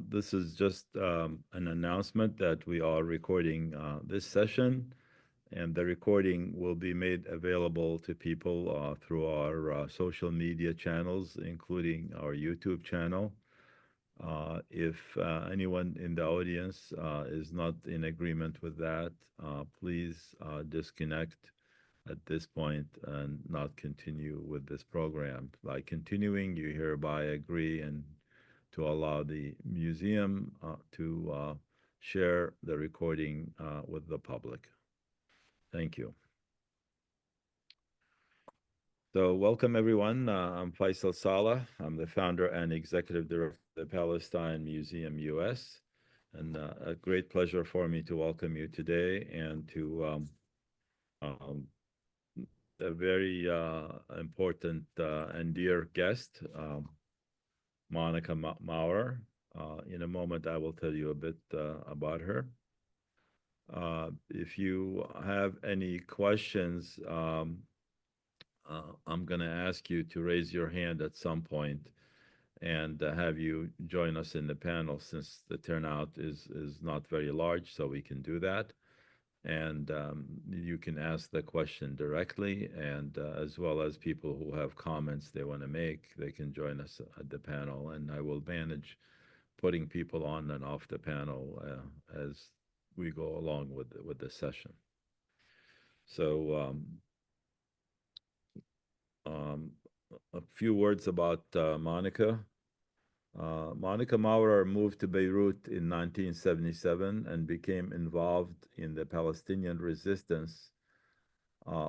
This is just an announcement that we are recording this session, and the recording will be made available to people through our social media channels, including our YouTube channel. If anyone in the audience is not in agreement with that, please disconnect at this point and not continue with this program. By continuing, you hereby agree and to allow the museum to share the recording with the public. Thank you. So welcome everyone. I'm Faisal Saleh. I'm the founder and executive director of the Palestine Museum US. And a great pleasure for me to welcome you today and to a very important and dear guest, Monica Maurer. In a moment, I will tell you a bit about her. If you have any questions, I'm going to ask you to raise your hand at some point and have you join us in the panel, since the turnout is not very large, so we can do that. And you can ask the question directly, and as well as people who have comments they want to make, they can join us at the panel, and I will manage putting people on and off the panel as we go along with the session. So a few words about Monica. Monica Maurer moved to Beirut in 1977 and became involved in the Palestinian resistance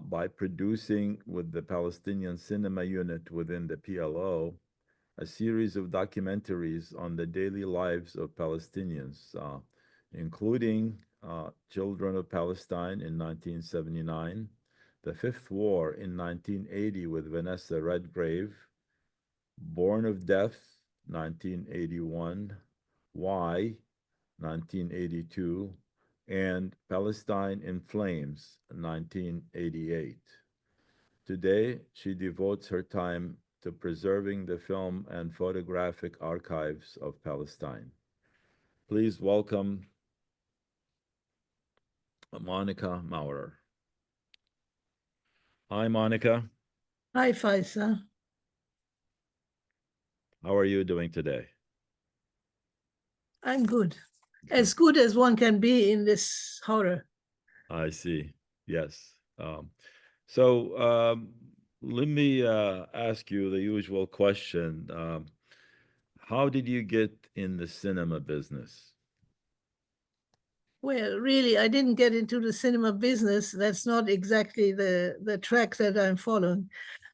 by producing with the Palestinian Cinema unit within the PLO a series of documentaries on the daily lives of Palestinians, including Children of Palestine in 1979, The Fifth War in 1980 with Vanessa Redgrave, Born of Death, 1981, Why, 1982, and Palestine in Flames, 1988. Today, she devotes her time to preserving the film and photographic archives of Palestine. Please welcome Monica Maurer. Hi, Monica. Hi, Faisal. How are you doing today? I'm good. As good as one can be in this horror. I see. Yes. So let me ask you the usual question. How did you get in the cinema business? Well, really, I didn't get into the cinema business. That's not exactly the track that I'm following.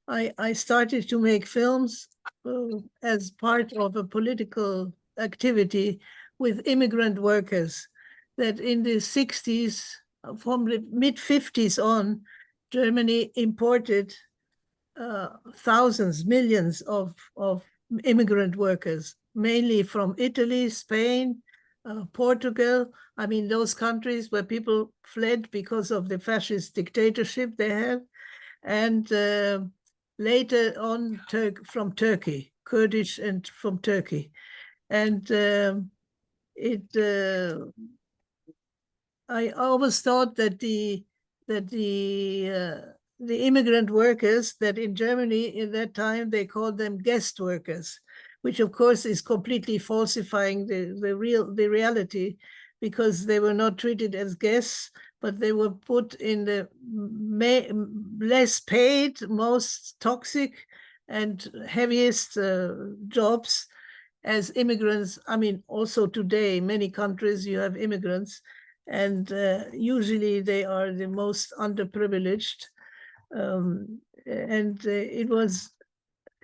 I started to make films as part of a political activity with immigrant workers that in the 60s, from the mid-50s on, Germany imported thousands, millions of immigrant workers, mainly from Italy, Spain, Portugal. I mean, those countries where people fled because of the fascist dictatorship they had. And later on from Turkey, Kurdish and from Turkey. And I always thought that the immigrant workers that in Germany in that time they called them guest workers, which of course is completely falsifying the reality, because they were not treated as guests, but they were put in the less paid, most toxic and heaviest jobs as immigrants. I mean, also today, many countries you have immigrants, and usually they are the most underprivileged. And it was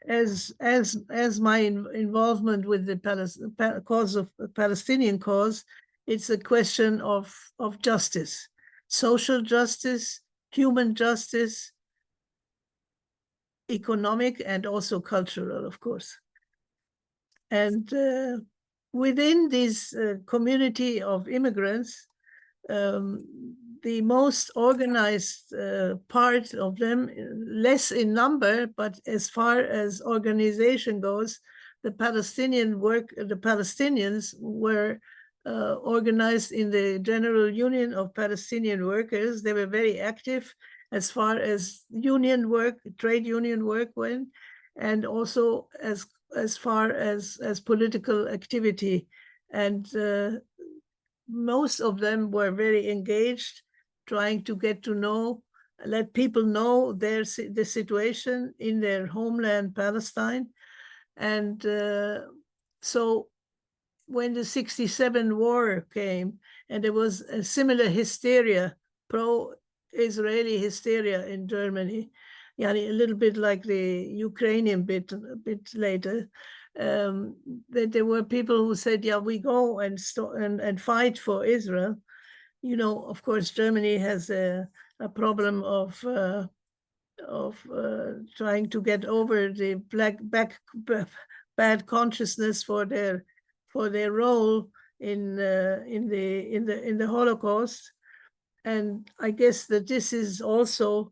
as my involvement with the cause of Palestinian cause, it's a question of justice, social justice, human justice, economic, and also cultural, of course. And within this community of immigrants, the most organized part of them, less in number, but as far as organization goes, the Palestinians were organized in the General Union of Palestinian Workers. They were very active as far as union work, trade union work went, and also as far as political activity. And most of them were very engaged, trying to get to know, let people know the situation in their homeland, Palestine. And so when the 67 war came, and there was a similar hysteria, pro-Israeli hysteria in Germany, a little bit like the Ukrainian bit a bit later, that there were people who said, yeah, we go and fight for Israel. Of course, Germany has a problem of trying to get over the bad consciousness for their role in the Holocaust. And I guess that this is also,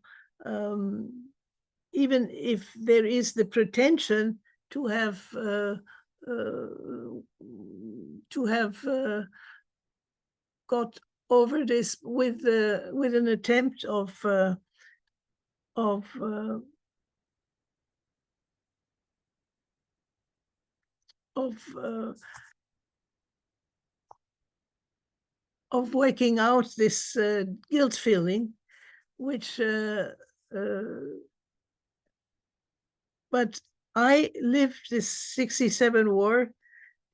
even if there is the pretension to have got over this with an attempt of working out this guilt feeling, which but I lived this 67 war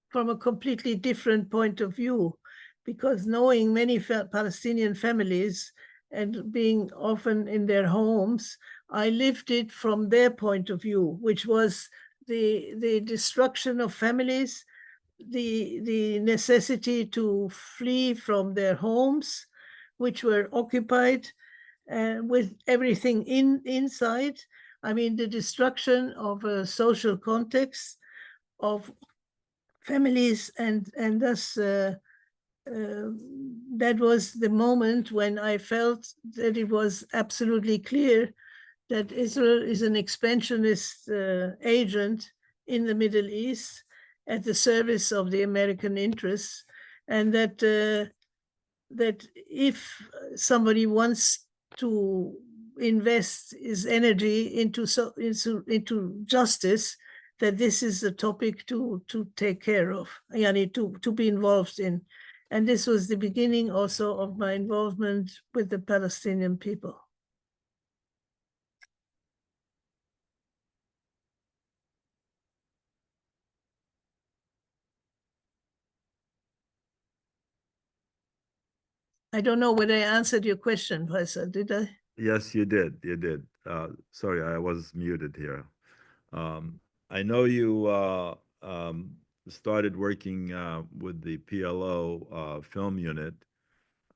from a completely different point of view, because knowing many Palestinian families and being often in their homes, I lived it from their point of view, which was the destruction of families, the necessity to flee from their homes, which were occupied, with everything inside. I mean, the destruction of a social context, of families, and thus that was the moment when I felt that it was absolutely clear that Israel is an expansionist agent in the Middle East at the service of the American interests, and that if somebody wants to invest his energy into justice, that this is a topic to take care of, to be involved in. And this was the beginning also of my involvement with the Palestinian people. I don't know whether I answered your question, Faisal, did I? Yes, you did. You did. Sorry, I was muted here. I know you started working with the PLO film unit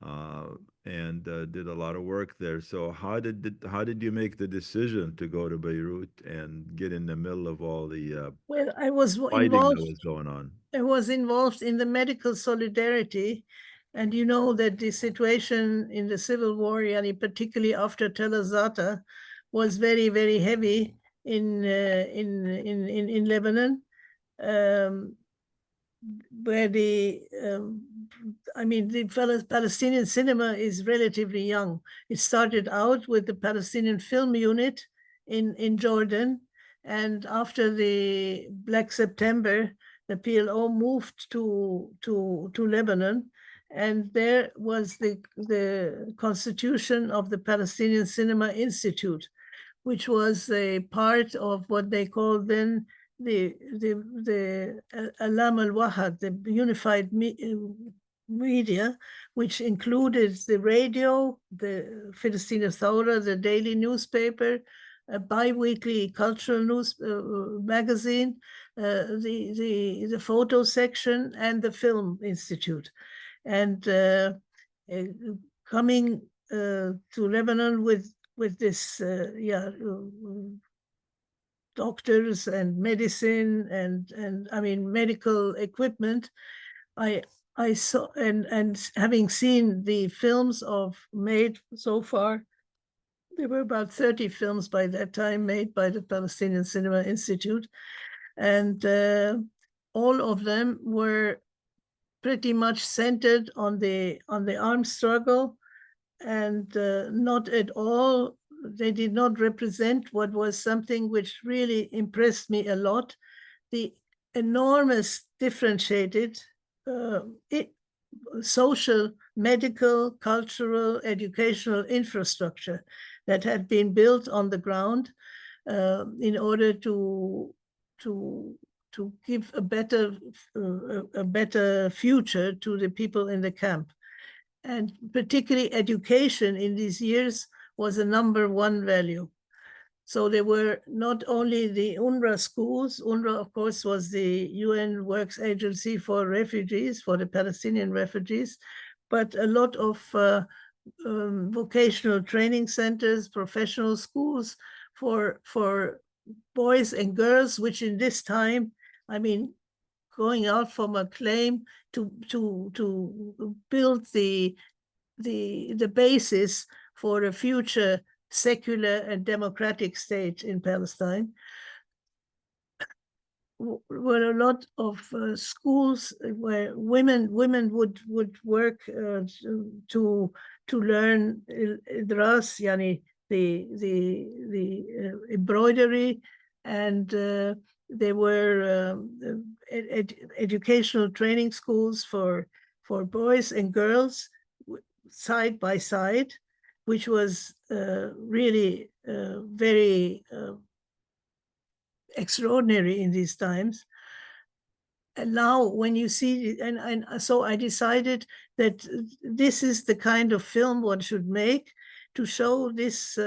and did a lot of work there. So how did you make the decision to go to Beirut and get in the middle of all the well, I was fighting involved. that was going on? I was involved in the medical solidarity, and you know that the situation in the civil war, particularly after Tel Zata, was very, very heavy in Lebanon, where the Palestinian cinema is relatively young. It started out with the Palestinian film unit in Jordan, and after the Black September, the PLO moved to Lebanon, and there was the constitution of the Palestinian Cinema Institute, which was a part of what they called then the Alam al-Wahad, the unified media, which included the radio, the Palestine Thawra, the daily newspaper, a bi-weekly cultural news magazine, the photo section, and the film institute. And coming to Lebanon with this doctors and medicine and I mean medical equipment, I saw, and having seen the films made so far, there were about 30 films by that time made by the Palestinian Cinema Institute. And all of them were pretty much centered on the armed struggle, and not at all, they did not represent what was something which really impressed me a lot, the enormous differentiated social, medical, cultural, educational infrastructure that had been built on the ground in order to give a better future to the people in the camp. And particularly education in these years was a #1 value. So there were not only the UNRWA schools. UNRWA, of course, was the UN Works Agency for refugees, for the Palestinian refugees, but a lot of vocational training centers, professional schools for boys and girls, which in this time, I mean, going out from a claim to build the basis for a future secular and democratic state in Palestine, were a lot of schools where women would work to learn idras, yani the embroidery, and there were educational training schools for boys and girls side by side, which was really very extraordinary in these times. And now when you see, and so I decided that this is the kind of film one should make to show this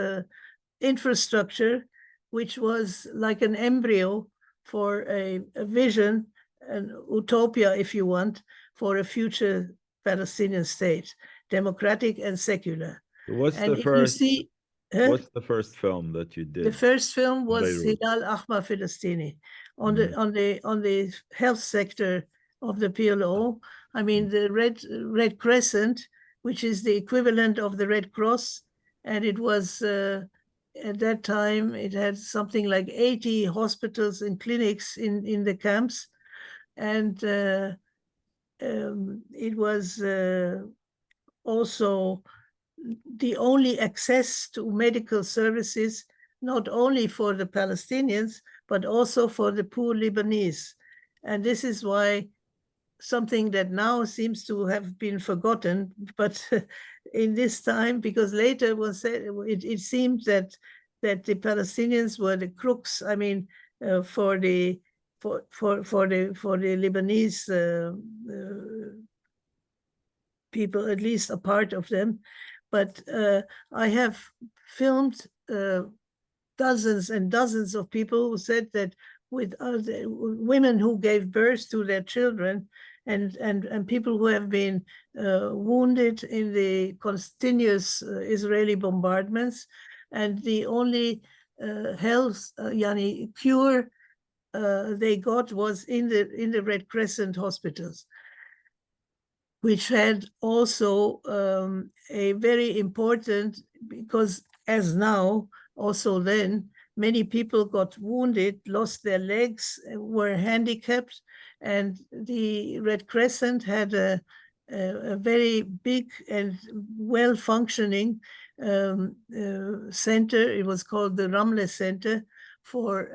infrastructure, which was like an embryo for a vision, an utopia, if you want, for a future Palestinian state, democratic and secular. What's And the if you first? see, What's the first film that you the did? first film was Beirut. Hilal Ahmar Filistini on the health sector of the PLO. I mean, the Red Crescent, which is the equivalent of the Red Cross, and it was at that time it had something like 80 hospitals and clinics in the camps, and it was also the only access to medical services, not only for the Palestinians, but also for the poor Lebanese. And this is why something that now seems to have been forgotten, but in this time, because later it seemed that the Palestinians were the crooks. I mean, for the Lebanese people, at least a part of them. But I have filmed dozens and dozens of people who said that with women who gave birth to their children, and people who have been wounded in the continuous Israeli bombardments, and the only health cure they got was in the Red Crescent hospitals, which had also a very important, because as now, also then, many people got wounded, lost their legs, were handicapped, and the Red Crescent had a very big and well-functioning center. It was called the Ramle Center for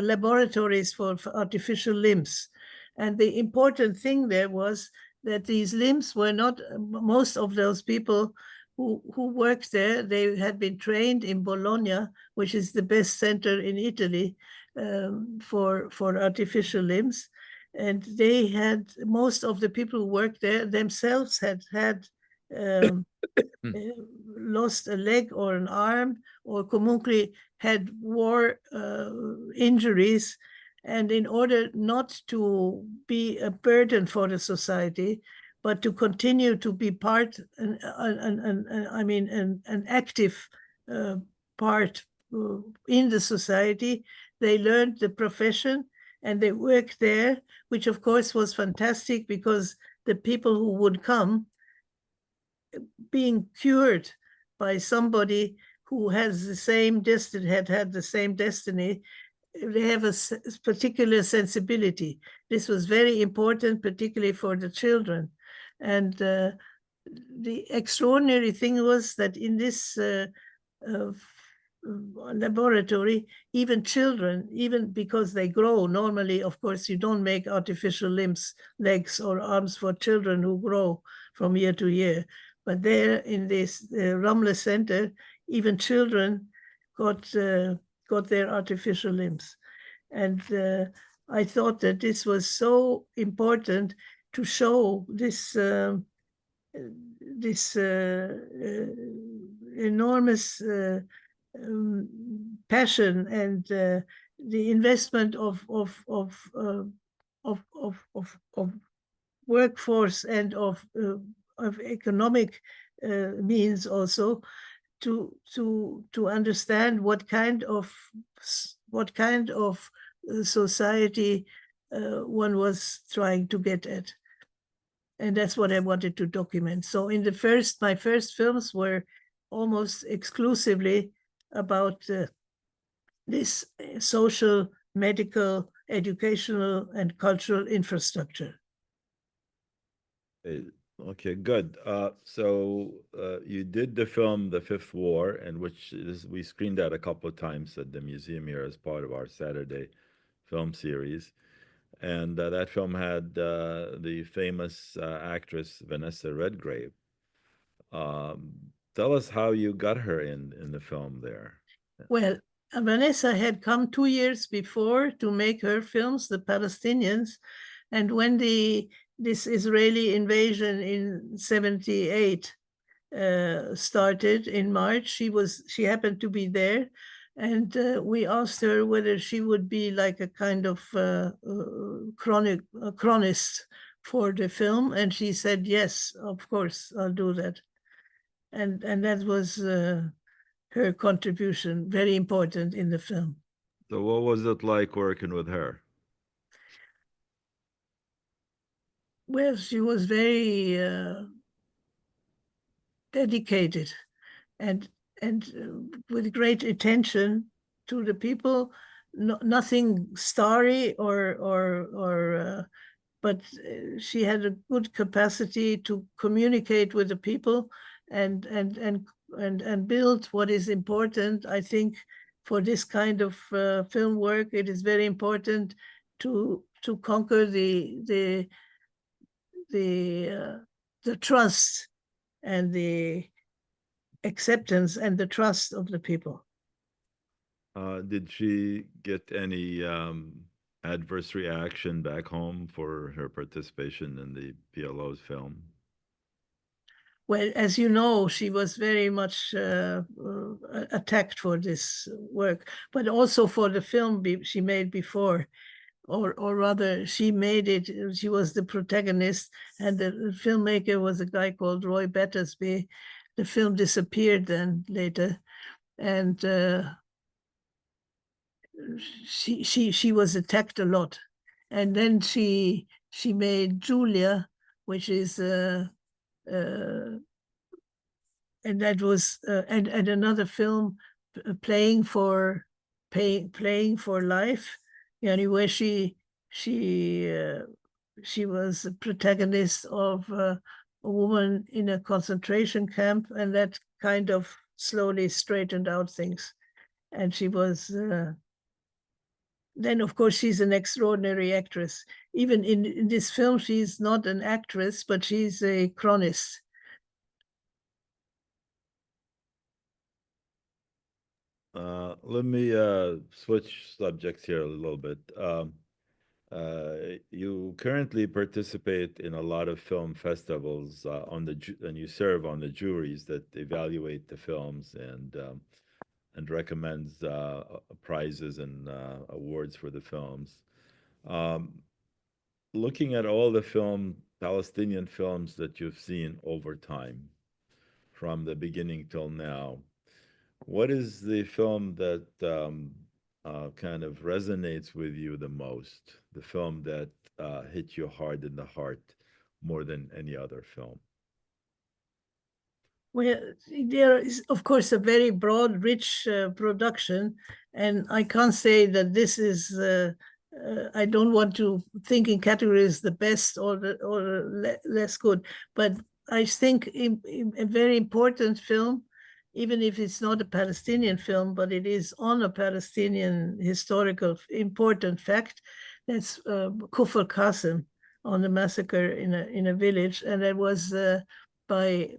laboratories for artificial limbs. And the important thing there was that these limbs were not, most of those people who worked there, they had been trained in Bologna, which is the best center in Italy for artificial limbs. And they had, most of the people who worked there themselves had lost a leg or an arm, or comunque had war injuries. And in order not to be a burden for the society, but to continue to be part, an active part in the society, they learned the profession and they worked there, which of course was fantastic, because the people who would come being cured by somebody who has the same destiny, had the same destiny, they have a particular sensibility. This was very important, particularly for the children. And the extraordinary thing was that in this uh, laboratory, even children, even because they grow, normally, of course, you don't make artificial limbs, legs or arms for children who grow from year to year. But there in this Ramle Center, even children got their artificial limbs. And I thought that this was so important to show this enormous passion and the investment of workforce and of economic means also to understand what kind of society one was trying to get at. And that's what I wanted to document. So in my first films were almost exclusively about this social, medical, educational, and cultural infrastructure. Okay, good. So you did the film The Fifth War, and we screened that a couple of times at the museum here as part of our Saturday film series. And that film had the famous actress Vanessa Redgrave. Tell us how you got her in the film there. Well, Vanessa had come 2 years before to make her films, The Palestinians, and when this Israeli invasion in 78 started in March, she happened to be there, and we asked her whether she would be like a kind of chronist for the film, and she said yes, of course, I'll do that, and that was her contribution, very important in the film. So what was it like working with her? Well, she was very dedicated and with great attention to the people. Nothing starry but she had a good capacity to communicate with the people and build what is important. I think for this kind of film work, it is very important to conquer the trust and the acceptance and the trust of the people. Did she get any adverse reaction back home for her participation in the PLO's film? Well, as you know, she was very much attacked for this work, but also for the film she made before, or rather, she made it. She was the protagonist, and the filmmaker was a guy called Roy Battersby. The film disappeared then later, and she was attacked a lot, and then she made Julia, which is and that was and another film, playing for life, where she was a protagonist of a woman in a concentration camp, and that kind of slowly straightened out things. And she was then, of course, she's an extraordinary actress. Even in this film, she's not an actress, but she's a chronist. Let me switch subjects here a little bit. You currently participate in a lot of film festivals and you serve on the juries that evaluate the films and recommends prizes and awards for the films. Um, Looking at all the Palestinian films that you've seen over time, from the beginning till now, what is the film that kind of resonates with you the most? The film that hit you hard in the heart more than any other film? Well, there is, of course, a very broad, rich production, and I can't say that this is. I don't want to think in categories the best or less good, but I think a very important film, even if it's not a Palestinian film, but it is on a Palestinian historical important fact. That's Kufr Qasim on the massacre in a village, and it was. By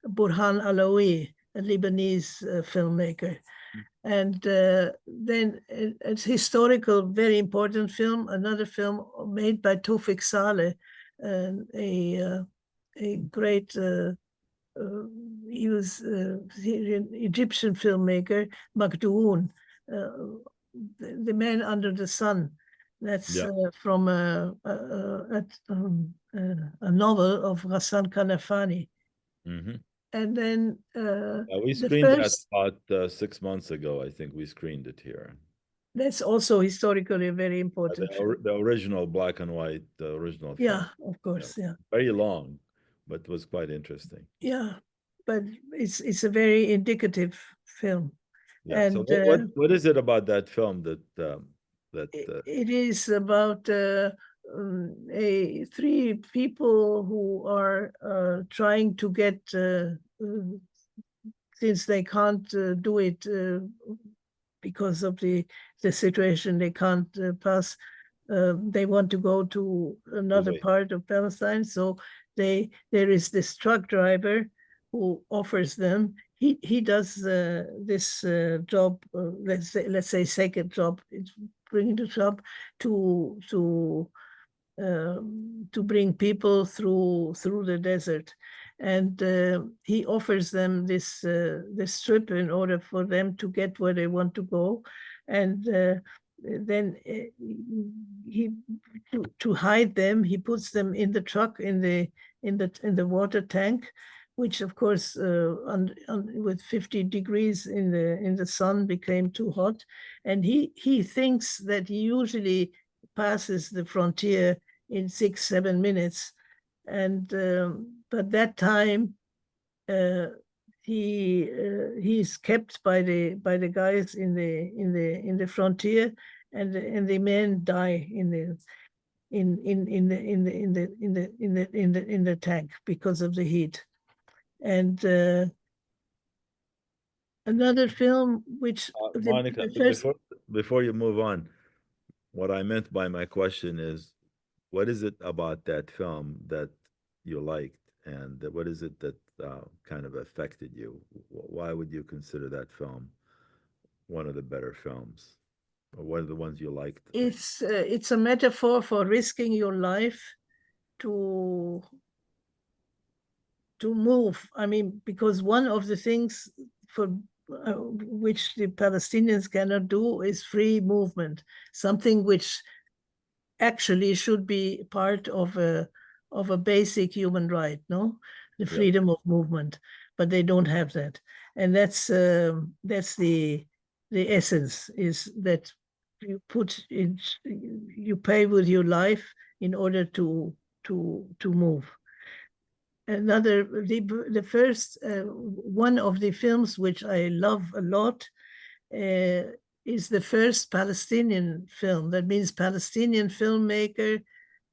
Burhan Alaoui, a Lebanese filmmaker. And then it's historical, very important film. Another film made by Tawfik Saleh, a great. He was an Egyptian filmmaker, Makdoun, the Man Under the Sun. That's Yeah. from a novel of Ghassan Kanafani. Hmm. And then We the screened that first, about 6 months ago. I think we screened it here. that's also historically a very important film. The original black and white, the original film. Yeah, of Yeah. course, yeah. Very long, but it was quite interesting. Yeah, but it's a very indicative film. Yeah. So And what is it about that film that it is about three people who are trying to get, since they can't do it because of the situation, they can't pass. They want to go to another away? part of Palestine, so there is this truck driver who offers them. He does this job, let's say second job, it's bringing the job to bring people through the desert, and he offers them this trip in order for them to get where they want to go, and then he to hide them, he puts them in the truck in the water tank, which of course with 50 degrees in the sun became too hot, and he thinks that he usually passes the frontier in 6-7 minutes, and but that time he's kept by the guys in the frontier, and the men die in the tank because of the heat. And another film which Monica, the first, before you move on, what I meant by my question is, what is it about that film that you liked, and what is it that kind of affected you? Why would you consider that film one of the better films, or one of the ones you liked? it's a metaphor for risking your life to move. I mean, because one of the things for which the Palestinians cannot do is free movement, something which actually should be part of a basic human right, no, the Yeah. freedom of movement, but they don't have that, and that's the essence, is that you pay with your life in order to move. Another the first one of the films which I love a lot is the first Palestinian film. That means Palestinian filmmaker.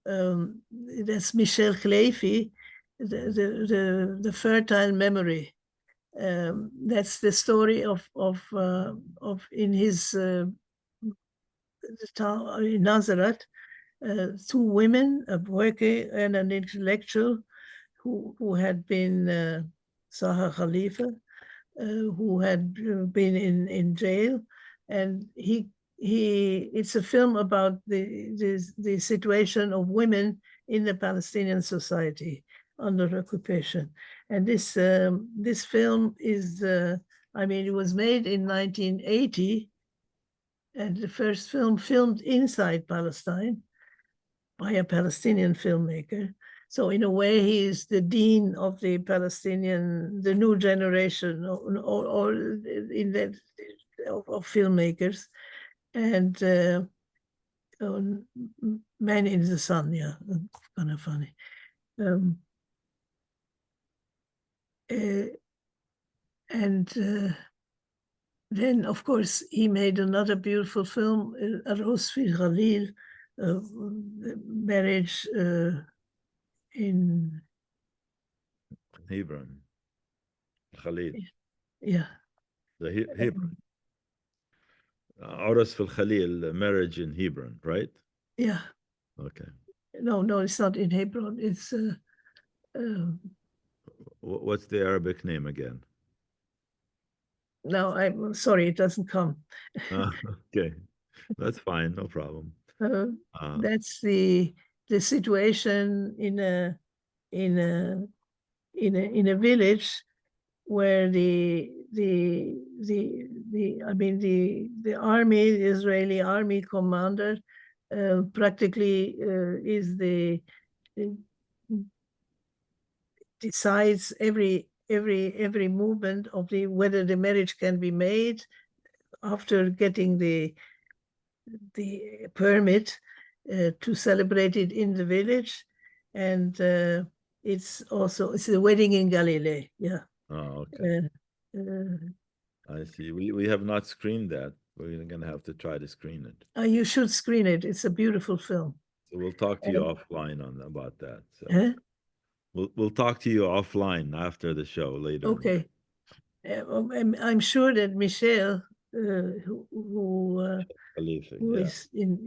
That's Michel Khleifi, the Fertile Memory. That's the story of in his town in Nazareth, two women, a worker and an intellectual, who had been Zaha Khalifa, who had been in jail, and it's a film about the situation of women in the Palestinian society under occupation, and this film is I mean, it was made in 1980, and the first film filmed inside Palestine by a Palestinian filmmaker. So in a way, he is the dean of the the new generation, or in that of filmmakers, and Man in the Sun, yeah, kind of funny. and then, of course, he made another beautiful film, Aros fi Khalil, marriage in Hebron, Khalil, yeah. the Hebron. Aras fil Khalil, marriage in Hebron, right? Yeah. Okay. No, it's not in Hebron. It's What's the Arabic name again? no, I'm sorry, it doesn't come. Okay, that's fine, no problem. Uh, Uh, that's the situation in a village where the army, the Israeli army commander, practically is the decides every movement of the whether the marriage can be made after getting the permit to celebrate it in the village, and it's a wedding in Galilee. Yeah. oh, okay. Uh, I see. We have not screened that. We're gonna have to try to screen it. you should screen it. It's a beautiful film. So we'll talk to you And, offline on about that. So huh? we'll talk to you offline after the show later. Okay. I'm sure that Michelle, Khalifa, who yeah, is in,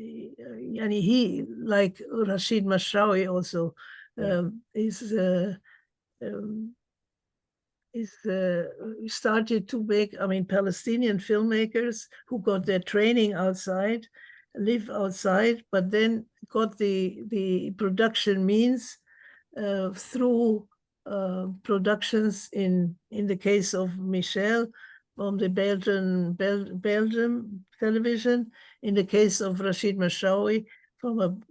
yani he, like Rashid Mashrawi also, yeah. um, is um, started to make, Palestinian filmmakers who got their training outside, live outside, but then got the production means through productions in the case of Michel from the Belgium television, in the case of Rashid Mashawi from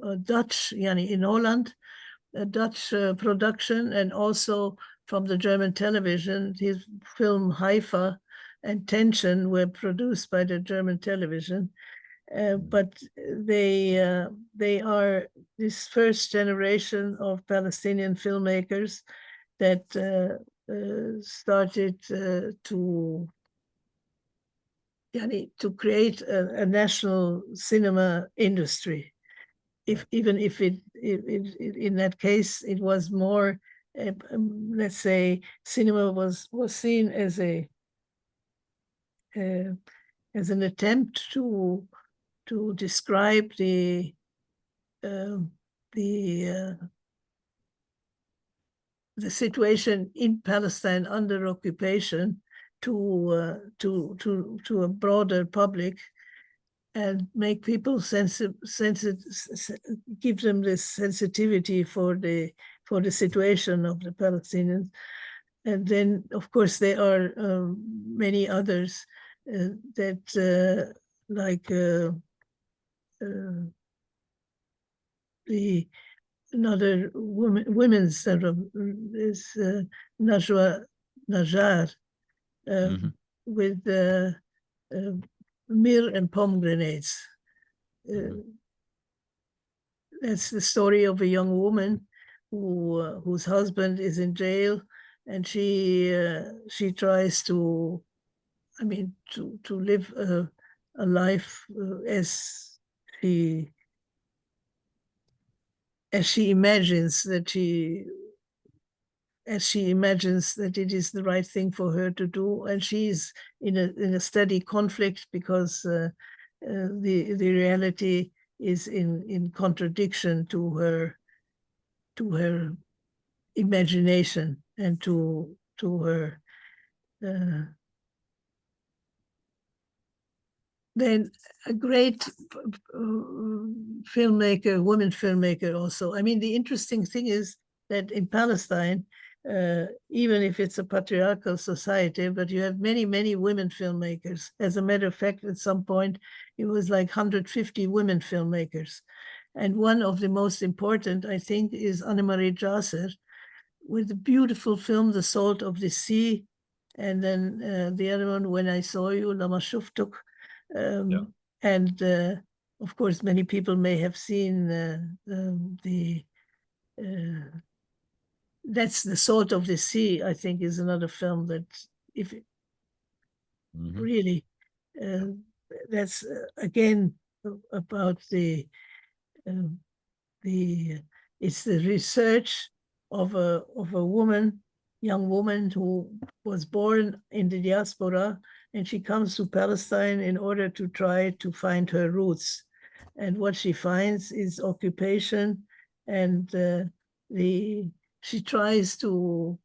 a Dutch, yani in Holland, a Dutch production, and also from the German television. His film Haifa and Tension were produced by the German television. But they are this first generation of Palestinian filmmakers that started to create a national cinema industry. Right. Even if in that case it was more, let's say, cinema was seen uh, as an attempt to describe um, the the situation in Palestine under occupation to a broader public, and make people give them this sensitivity for the situation of the Palestinians. And then, of course, there are many others that like the another women's sort of is Najwa Najar, Hmm. with myrrh and pomegranates. Hmm. That's the story of a young woman whose husband is in jail, and she tries to live a life she as she imagines that it is the right thing for her to do, and she's in a steady conflict because the reality is in contradiction to her imagination and to her. Uh, then a great filmmaker, woman filmmaker also. The interesting thing is that in Palestine, even if it's a patriarchal society, but you have many, many women filmmakers. As a matter of fact, at some point, it was like 150 women filmmakers. And one of the most important, I think, is Annemarie Jasser, with the beautiful film, The Salt of the Sea. And then the other one, When I Saw You, Lama Shuftuk. Yeah. And of course, many people may have seen the that's The Salt of the Sea, I think, is another film that, if Hmm. really, uh, that's again about uh, the it's the research of a young woman who was born in the diaspora, and she comes to Palestine in order to try to find her roots. And what she finds is occupation, and the she tries to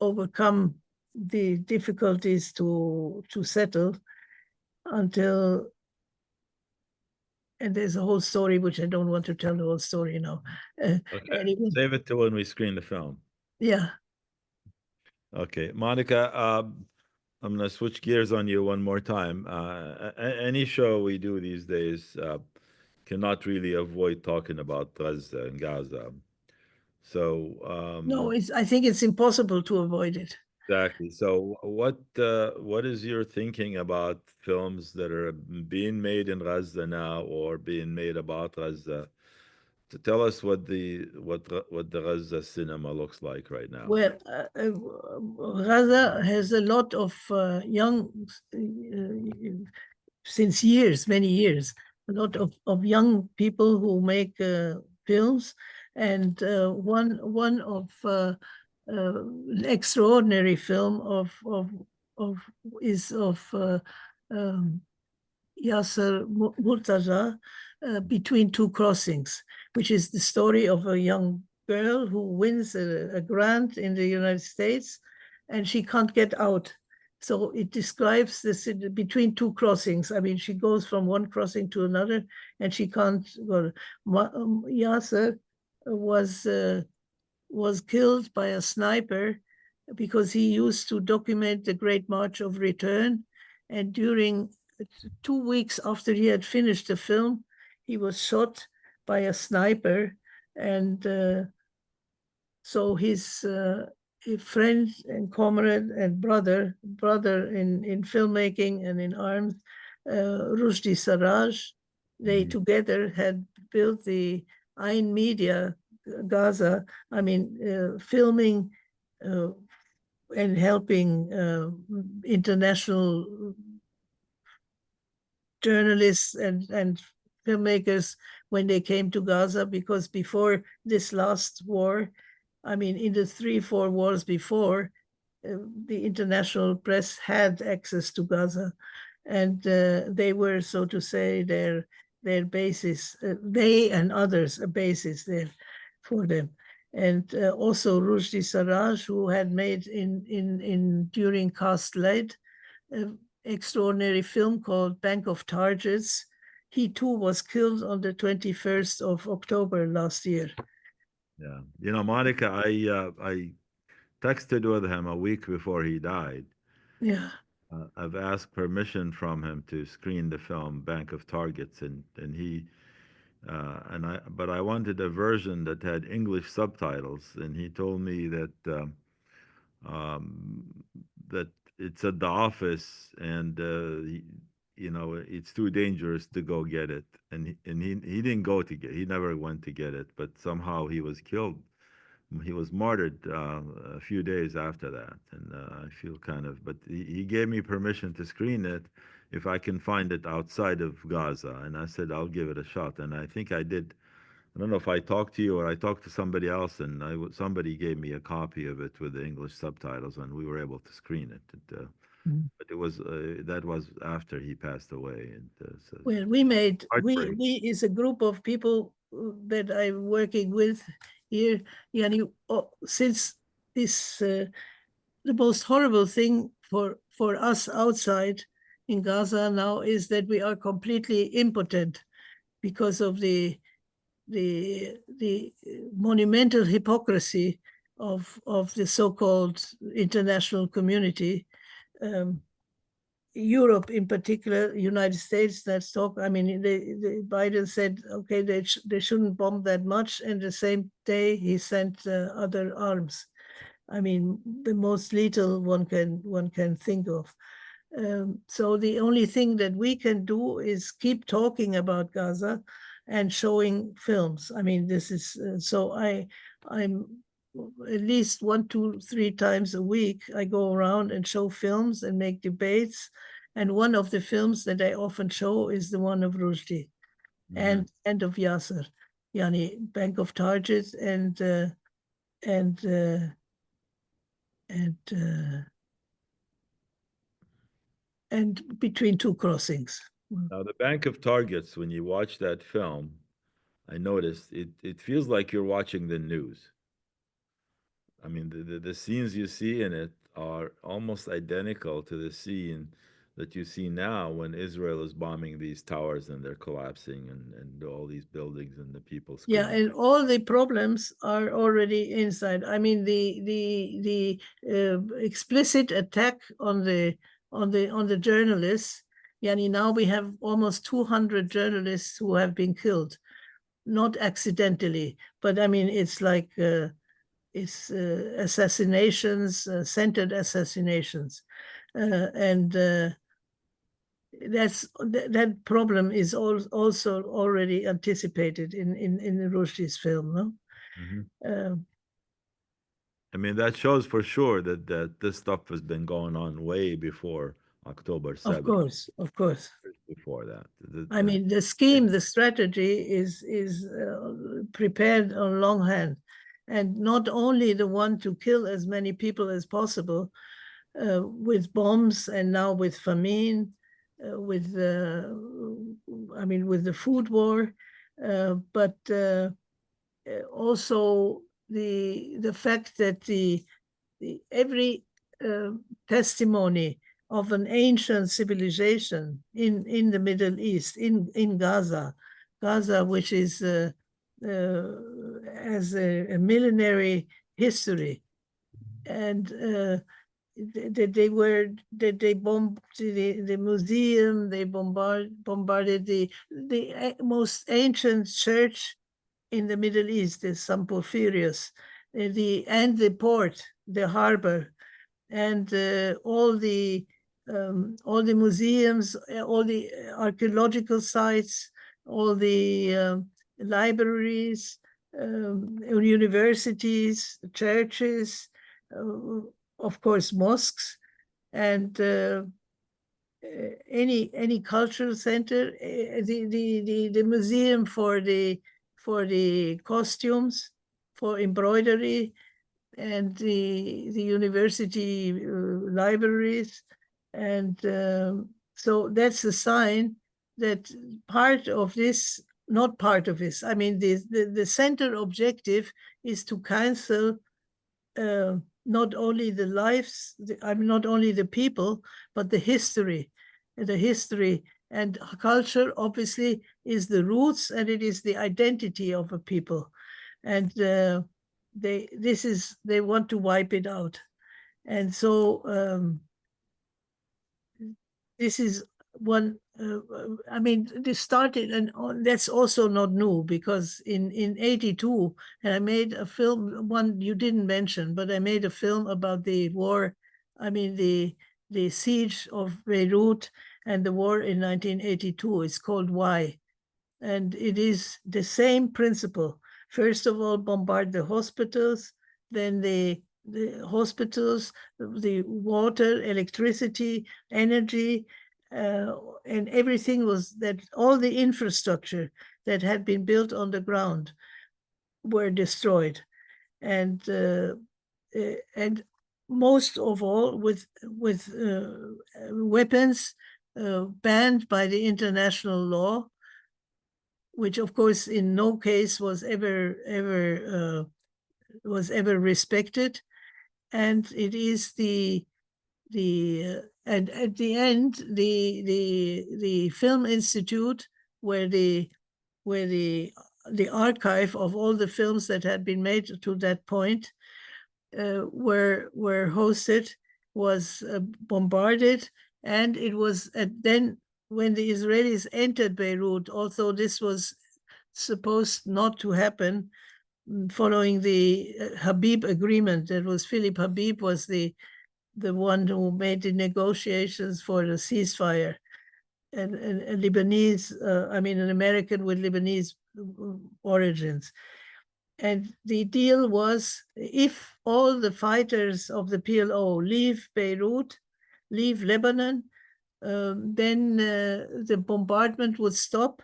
overcome the difficulties to settle until, and there's a whole story which I don't want to tell the whole story now. Okay. Anyway, Save it to when we screen the film. yeah. Okay, Monica, I'm gonna switch gears on you one more time. Any show we do these days cannot really avoid talking about Gaza and Gaza. So, No, I think it's impossible to avoid it. exactly. So, what is your thinking about films that are being made in Gaza now or being made about Gaza? To tell us what the Gaza cinema looks like right now. Well, Gaza has a lot of young, since years, many years, a lot of young people who make films, and one of an extraordinary film of is of um, Yasser Murtaza, Between Two Crossings, which is the story of a young girl who wins a grant in the United States, and she can't get out. So it describes this between two crossings. I mean, she goes from one crossing to another, and she can't go. Yasser was was killed by a sniper because he used to document the Great March of Return. And during 2 weeks after he had finished the film, he was shot by a sniper. And so his friend and comrade and brother in filmmaking and in arms, Rushdie Sarraj, they Mhm. together had built the Ain Media Gaza. I mean, filming uh, and helping international journalists and filmmakers when they came to Gaza, because before this last war, I mean, in the 3, 4 wars before, the international press had access to Gaza, and they were, so to say, their basis. They and others a basis there for them. And also Rushdie Sarraj, who had made in during Cast Lead, extraordinary film called Bank of Targets. He too was killed on the 21st of October last year. Yeah, you know, Monica, I texted with him a week before he died. Yeah. I've asked permission from him to screen the film Bank of Targets, and he and I, but I wanted a version that had English subtitles, and he told me um, that it's at the office, and you know, it's too dangerous to go get it, and he didn't go to get, he never went to get it, but somehow he was killed. He was martyred a few days after that, and I feel kind of. But he gave me permission to screen it if I can find it outside of Gaza, and I said I'll give it a shot, and I think I did. I don't know if I talked to you or I talked to somebody else, and somebody gave me a copy of it with the English subtitles, and we were able to screen it. Mm. But it was that was after he passed away, and so Well, heartbreak. we is a group of people that I'm working with here. Yani, since this, the most horrible thing for us outside in Gaza now is that we are completely impotent because of the monumental hypocrisy of the so-called international community. Um, Europe in particular, United States, let's talk. I mean, Biden said, okay, they shouldn't bomb that much. And the same day he sent other arms. I mean, the most lethal one can think of. So the only thing that we can do is keep talking about Gaza and showing films. I mean, this is so I'm at least 1, 2, 3 times a week, I go around and show films and make debates. And one of the films that I often show is the one of Rushdie Hmm. and of Yasser, Yani Bank of Target and and uh, and and Between Two Crossings. Now, the Bank of Targets, when you watch that film, I noticed it feels like you're watching the news. I mean, the scenes you see in it are almost identical to the scene that you see now when Israel is bombing these towers and they're collapsing and all these buildings and the people Yeah, screaming. and all the problems are already inside. I mean, the explicit attack on the journalists. Yani now we have almost 200 journalists who have been killed, not accidentally, but I mean it's like it's assassinations, centered assassinations, and that problem is also already anticipated in Rushdie's film, no? Hmm. Um, I mean, that shows for sure that this stuff has been going on way before October of 7th, course, of course. before that. I mean, the scheme, the strategy is prepared on longhand, and not only the one to kill as many people as possible with bombs, and now with famine, with I mean, with the food war, but also the fact that every uh, testimony of an ancient civilization in the Middle East, in Gaza, which is has a millenary history, and they bombed the museum, they bombarded the most ancient church in the Middle East, the San Porphyrios, and the port, the harbor, and all the museums, all the archaeological sites, all the libraries, universities, churches, uh, of course, mosques, and any cultural center, the museum for the costumes, for embroidery, and the university libraries, and so that's a sign that part of this, not part of this. I mean, the center objective is to cancel not only the lives, I mean, not only the people, but the history. The history and culture obviously is the roots, and it is the identity of a people, and they want to wipe it out, and so this is one. I mean, this started, and that's also not new, because in '82, and I made a film. One you didn't mention, but I made a film about the war. I mean, the siege of Beirut and the war in 1982. It's called Why, and it is the same principle. First of all, bombard the hospitals, then the hospitals, the water, electricity, energy, and everything was that all the infrastructure that had been built on the ground were destroyed, and and most of all with weapons banned by the international law, which of course in no case was ever respected, and it is and at the end the film institute, where the archive of all the films that had been made to that point were hosted, was bombarded, and it was then when the Israelis entered Beirut, although this was supposed not to happen, following the Habib agreement. That was Philip Habib was the one who made the negotiations for the ceasefire, and a Lebanese, I mean, an American with Lebanese origins. And the deal was, if all the fighters of the PLO leave Beirut, leave Lebanon, then the bombardment would stop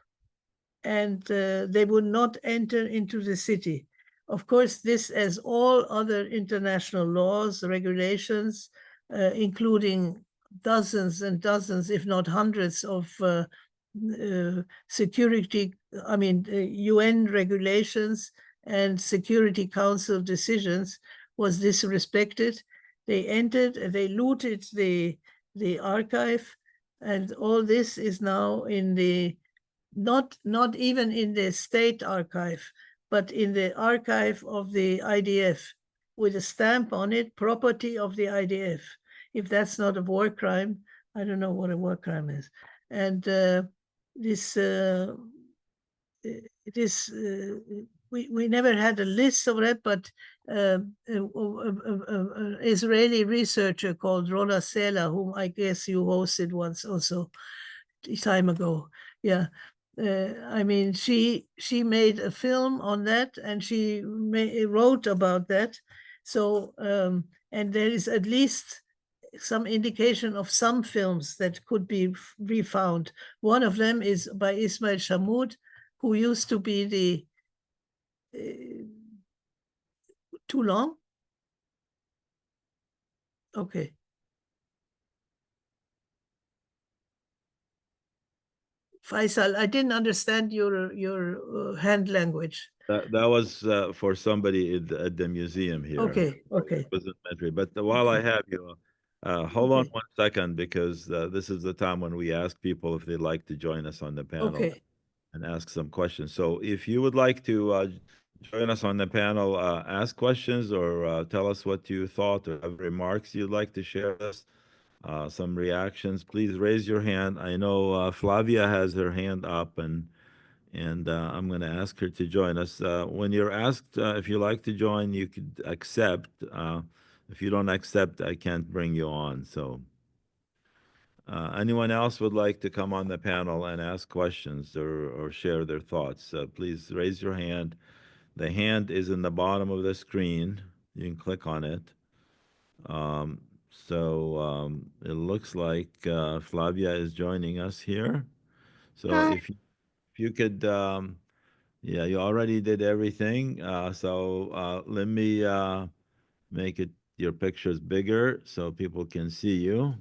and they would not enter into the city. Of course, this, as all other international laws, regulations, including dozens and dozens, if not hundreds of security, UN regulations and Security Council decisions, was disrespected. They entered, they looted the archive, and all this is now in the not even in the state archive, but in the archive of the IDF, with a stamp on it, property of the IDF. If that's not a war crime, I don't know what a war crime is. And we never had a list of that, but an Israeli researcher called Rona Sela, whom I guess you hosted once also time ago. Yeah. She made a film on that, and she wrote about that. So, and there is at least some indication of some films that could be refound. One of them is by Ismail Shamoud, who used to be the too long? Okay. Faisal, I didn't understand your hand language. That was for somebody at the museum here. Okay, okay. It wasn't meant. But while I have you, hold on Okay. 1 second, because this is the time when we ask people if they'd like to join us on the panel Okay. and ask some questions. So if you would like to join us on the panel, ask questions or tell us what you thought or have remarks you'd like to share with us, some reactions, please raise your hand. I know Flavia has her hand up, and I'm going to ask her to join us. When you're asked if you like to join, you could accept. If you don't accept, I can't bring you on. So, anyone else would like to come on the panel and ask questions or share their thoughts? Please raise your hand. The hand is in the bottom of the screen. You can click on it. It looks like Flavia is joining us here. So Hi. if you could, yeah, you already did everything. Let me make it your pictures bigger so people can see you.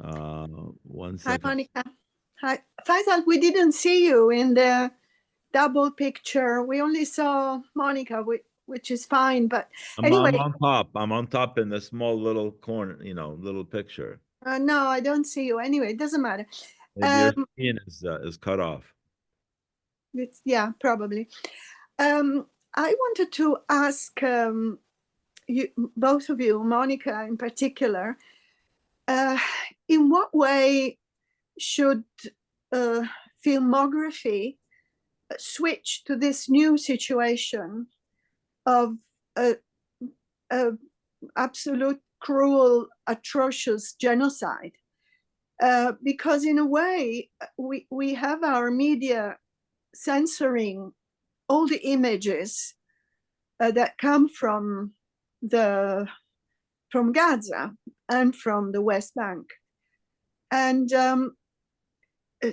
1 Hi, second. Monica. Hi. Faisal, we didn't see you in the double picture. We only saw Monica, which is fine. But anyway. I'm on top. I'm on top in the small little corner, little picture. No, I don't see you. Anyway, it doesn't matter. Maybe your screen is cut off. Yeah, probably. I wanted to ask you, both of you, Monica in particular, in what way should filmography switch to this new situation of absolute cruel, atrocious genocide? Because in a way, we have our media censoring all the images that come from Gaza and from the West Bank. And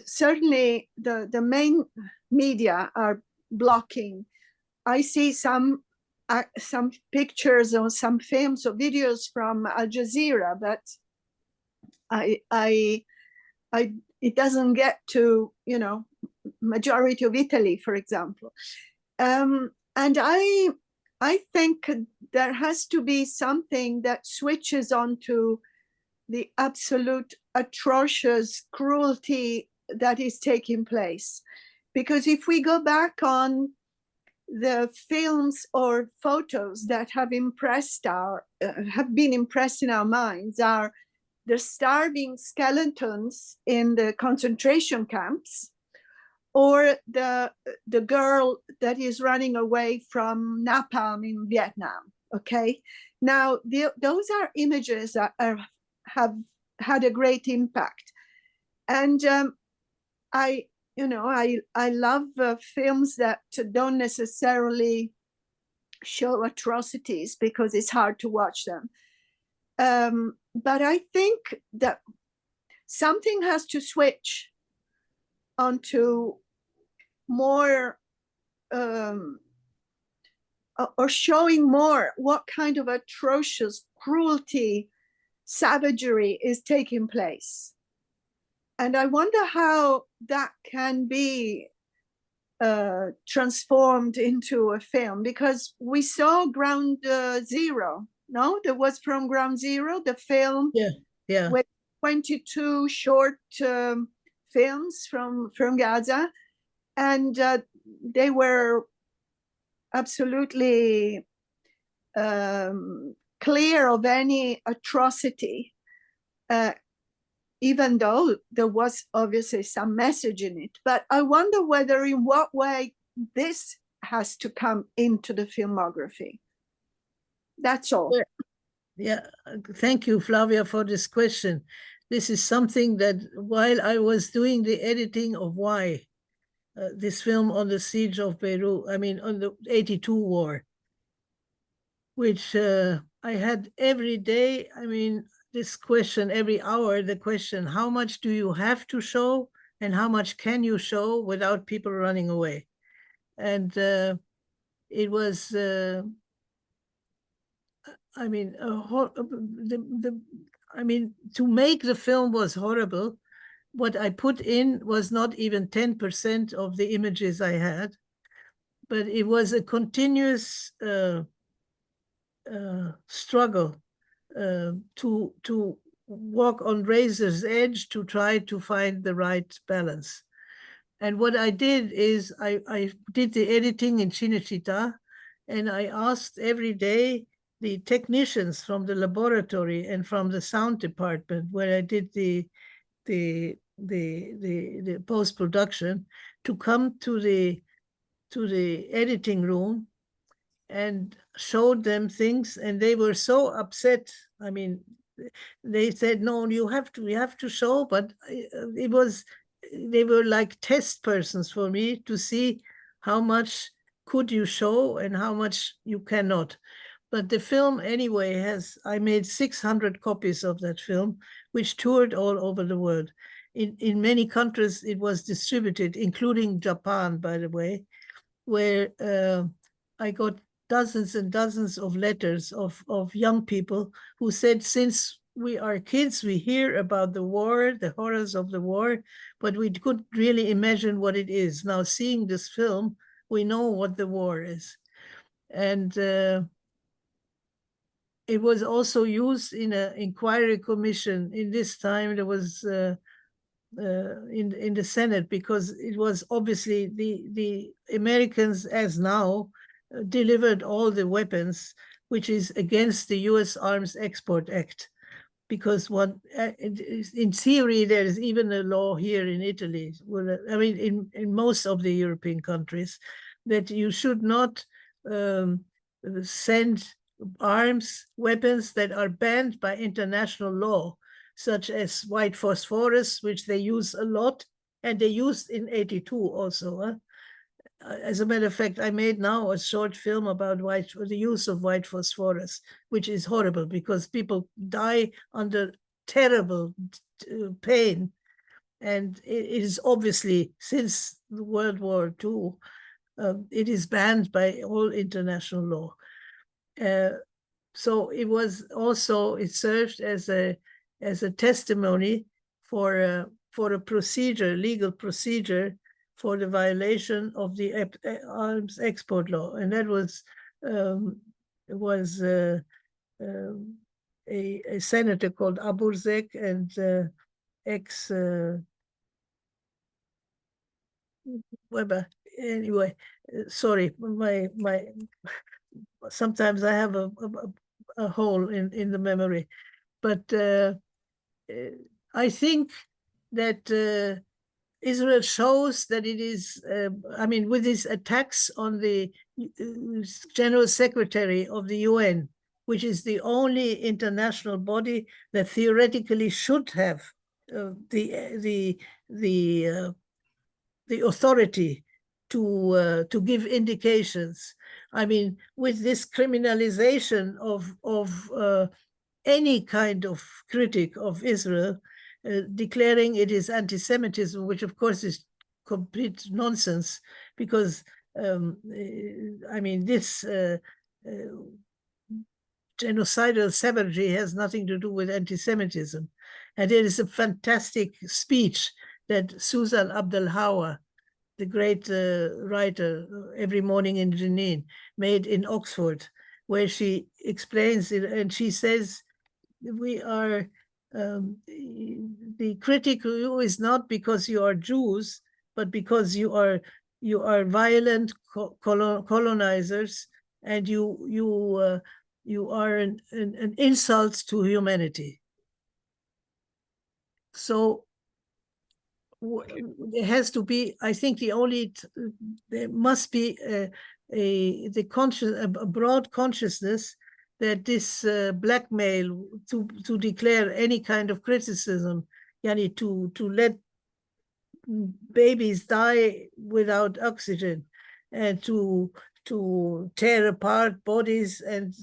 certainly the main media are blocking. I see some pictures or some films or videos from Al Jazeera, but it doesn't get to, majority of Italy, for example. And I think there has to be something that switches onto the absolute atrocious cruelty that is taking place. Because if we go back on the films or photos that have been impressed in our minds, are the starving skeletons in the concentration camps, or the girl that is running away from napalm in Vietnam. Okay, now those are images that have had a great impact, and you know, I love films that don't necessarily show atrocities because it's hard to watch them. But I think that something has to switch onto more or showing more what kind of atrocious cruelty, savagery is taking place. And I wonder how that can be transformed into a film, because we saw Ground Zero. No, that was from Ground Zero, the film. Yeah. With 22 short films from Gaza, and they were absolutely clear of any atrocity, even though there was obviously some message in it. But I wonder whether, in what way this has to come into the filmography. That's all. Yeah, thank you, Flavia, for this question. This is something that while I was doing the editing of Why, this film on the siege of Beirut, I mean, on the 82 war, which I had every day, I mean, this question every hour, the question, how much do you have to show and how much can you show without people running away? And it was, I mean, I mean, to make the film was horrible. What I put in was not even 10% of the images I had, but it was a continuous struggle to walk on razor's edge to try to find the right balance. And what I did is I did the editing in Cinecittà, and I asked every day the technicians from the laboratory and from the sound department where I did the post-production to come to the editing room and showed them things, and they were so upset. I mean, they said, no, you have to show, but it was, they were like test persons for me to see how much could you show and how much you cannot. But the film anyway I made 600 copies of that film, which toured all over the world. In many countries it was distributed, including Japan, by the way, where I got dozens and dozens of letters of young people who said, since we are kids, we hear about the war, the horrors of the war, but we couldn't really imagine what it is. Now, seeing this film, we know what the war is. And it was also used in an inquiry commission. In this time, there was in the Senate, because it was obviously the Americans, as now, delivered all the weapons, which is against the U.S. Arms Export Act. Because in theory, there is even a law here in Italy, I mean, in most of the European countries, that you should not send weapons that are banned by international law, such as white phosphorus, which they use a lot, and they used in 82 also. As a matter of fact, I made now a short film about the use of white phosphorus, which is horrible because people die under terrible pain. And it is obviously, since World War II, it is banned by all international law. So it was also, it served as a testimony for a procedure, legal procedure, for the violation of the arms export law. And that was a senator called Aburzek and Weber. Anyway, sorry, my sometimes I have a hole in the memory, but I think that Israel shows that it is, I mean, with these attacks on the General Secretary of the UN, which is the only international body that theoretically should have the authority to give indications. I mean, with this criminalization of any kind of critic of Israel, declaring it is anti-Semitism, which of course is complete nonsense, because I mean, this genocidal savagery has nothing to do with anti-Semitism. And there is a fantastic speech that Susan Abdelhawa, the great writer, Every Morning in Jenin, made in Oxford, where she explains it, and she says, we are, the critic of you is not because you are Jews, but because you are violent colonizers, and you are an insult to humanity. So there has to be, I think, there must be a broad consciousness that this blackmail to declare any kind of criticism, yani to let babies die without oxygen, and to tear apart bodies, and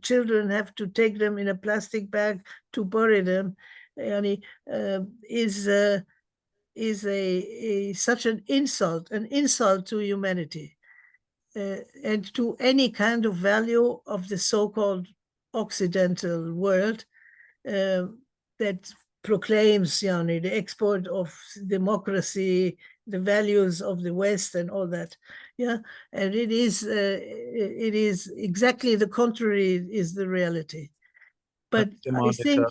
children have to take them in a plastic bag to bury them, yani, is such an insult to humanity, and to any kind of value of the so-called Occidental world that proclaims, the export of democracy, the values of the West, and all that. Yeah, and it is exactly the contrary is the reality. But I think,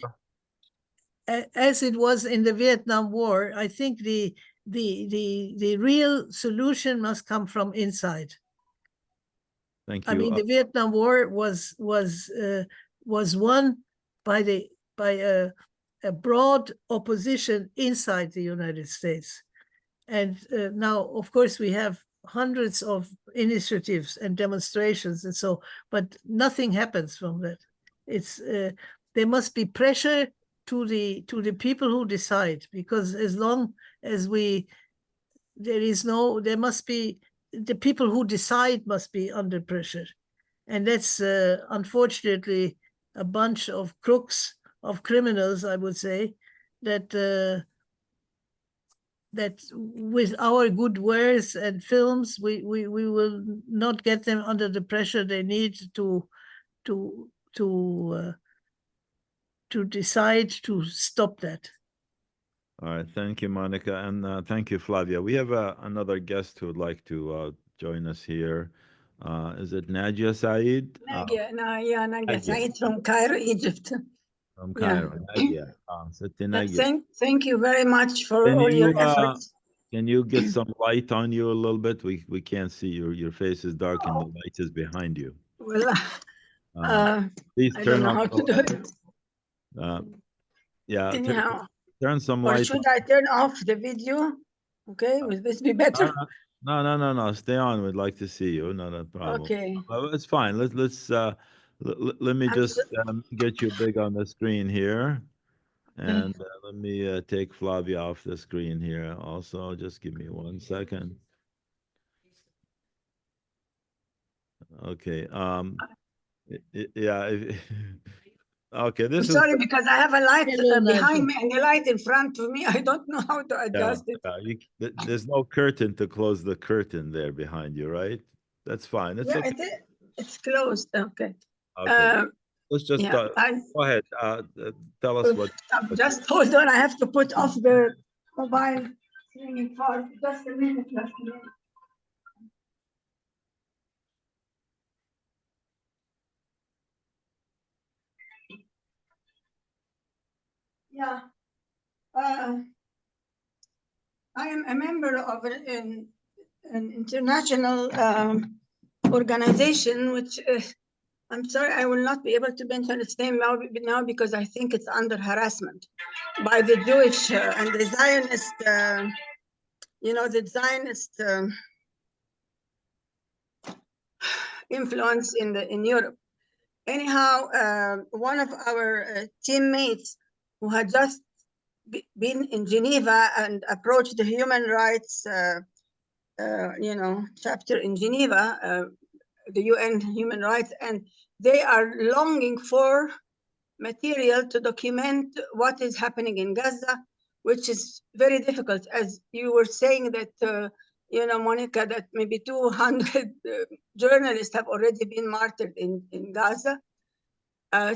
as it was in the Vietnam War, I think the real solution must come from inside. Thank you. I mean, the Vietnam War was won by a broad opposition inside the United States, and now, of course, we have hundreds of initiatives and demonstrations, and so, but nothing happens from that. It's there must be pressure to the people who decide, because as long as there must be, the people who decide must be under pressure, and that's unfortunately a bunch of crooks, of criminals, I would say, that with our good words and films, we will not get them under the pressure they need to decide to stop that. All right, thank you, Monica, and thank you, Flavia. We have another guest who would like to join us here. Is it Nadia Said? Nadia Said from Cairo, Egypt. From Cairo, Nadia. Thank you very much for all your efforts. Can you get some light on you a little bit? We can't see your face is dark and the light is behind you. Well, please I turn don't know on how to do it. Yeah, turn some light. Or should I turn off the video? Okay, will this be better? No. Stay on. We'd like to see you. No problem. Okay. It's fine. Let me just get you big on the screen here. And let me take Flavia off the screen here also. Just give me 1 second. Okay. Yeah. Okay. I'm sorry, because I have a light behind me and a light in front of me. I don't know how to adjust it. Yeah, there's no curtain to close the curtain there behind you, right? That's fine. It's okay. It's closed. Okay. Let's just go ahead. Tell us what. Just hold on. I have to put off the mobile streaming for just a minute. Yeah. I am a member of an international organization, which I'm sorry, I will not be able to mention its name now because I think it's under harassment by the Jewish and the Zionist, the Zionist influence in Europe. Anyhow, one of our teammates who had just been in Geneva and approached the human rights, chapter in Geneva, the UN human rights, and they are longing for material to document what is happening in Gaza, which is very difficult. As you were saying that, Monica, that maybe 200 journalists have already been martyred in Gaza.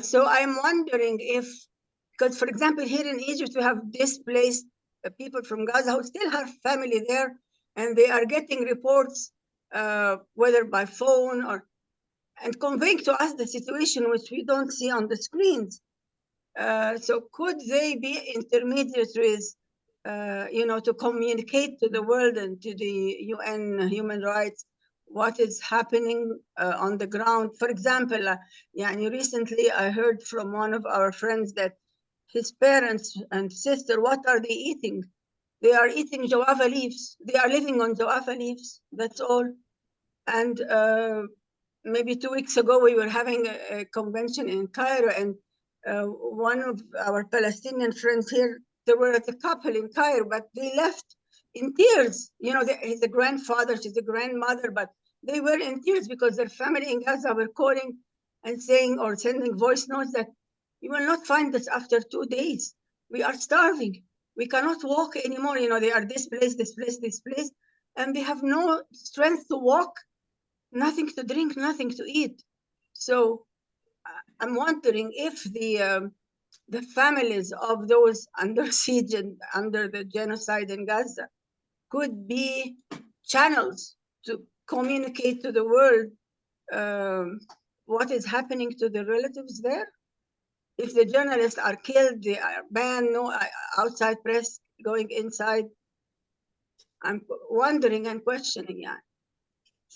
So I'm wondering if, because for example, here in Egypt, we have displaced people from Gaza who still have family there, and they are getting reports, whether by phone and conveying to us the situation which we don't see on the screens. So could they be intermediaries, to communicate to the world and to the UN human rights what is happening on the ground? For example, recently I heard from one of our friends that his parents and sister, what are they eating? They are eating jawava leaves. They are living on jawava leaves. That's all. And maybe 2 weeks ago, we were having a convention in Cairo, and one of our Palestinian friends here, there were a couple in Cairo, but they left in tears. He's a grandfather, she's a grandmother, but they were in tears because their family in Gaza were calling and saying or sending voice notes that you will not find us after 2 days. We are starving. We cannot walk anymore. They are displaced, and they have no strength to walk, nothing to drink, nothing to eat. So I'm wondering if the families of those under siege and under the genocide in Gaza could be channels to communicate to the world what is happening to the relatives there. If the journalists are killed, they are banned, no outside press going inside. I'm wondering and questioning. Yeah.